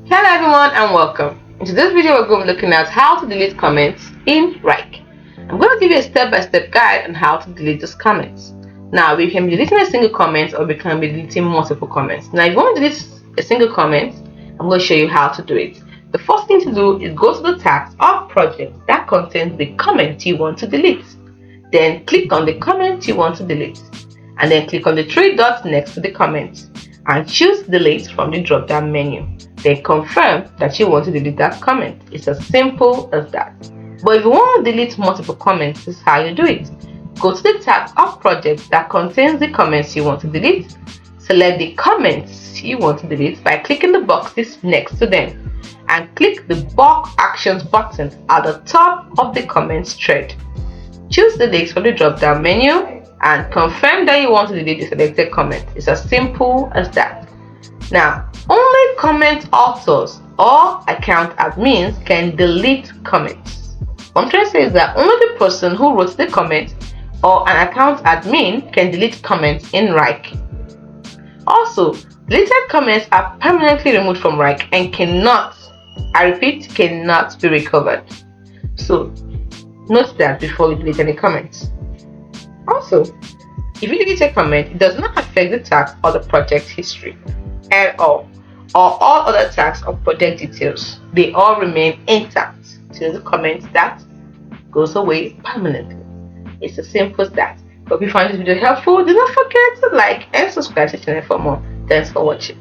Hello everyone and welcome. In today's video we're going to be looking at how to delete comments in Wrike. I'm going to give you a step-by-step guide on how to delete these comments. Now we can be deleting a single comment or we can be deleting multiple comments. Now if you want to delete a single comment, I'm going to show you how to do it. The first thing to do is go to the tab of project that contains the comment you want to delete. Then click on the comment you want to delete and then click on the three dots next to the comment and choose delete from the drop down menu. Then confirm that you want to delete that comment. It's as simple as that. But if you want to delete multiple comments, this is how you do it. Go to the tab of project that contains the comments you want to delete. Select the comments you want to delete by clicking the boxes next to them and click the bulk actions button at the top of the comments thread. Choose delete from the drop down menu and confirm that you want to delete the selected comment. It's as simple as that. Now, only comment authors or account admins can delete comments. What I'm trying to say is that only the person who wrote the comment or an account admin can delete comments in Wrike. Also, deleted comments are permanently removed from Wrike and cannot, I repeat, cannot be recovered. So, note that before you delete any comments. Also, if you delete a comment, it does not affect the tags or the project history at all, or all other tags or project details. They all remain intact till the comment that goes away permanently. It's as simple as that. Hope you find this video helpful. Do not forget to like and subscribe to the channel for more. Thanks for watching.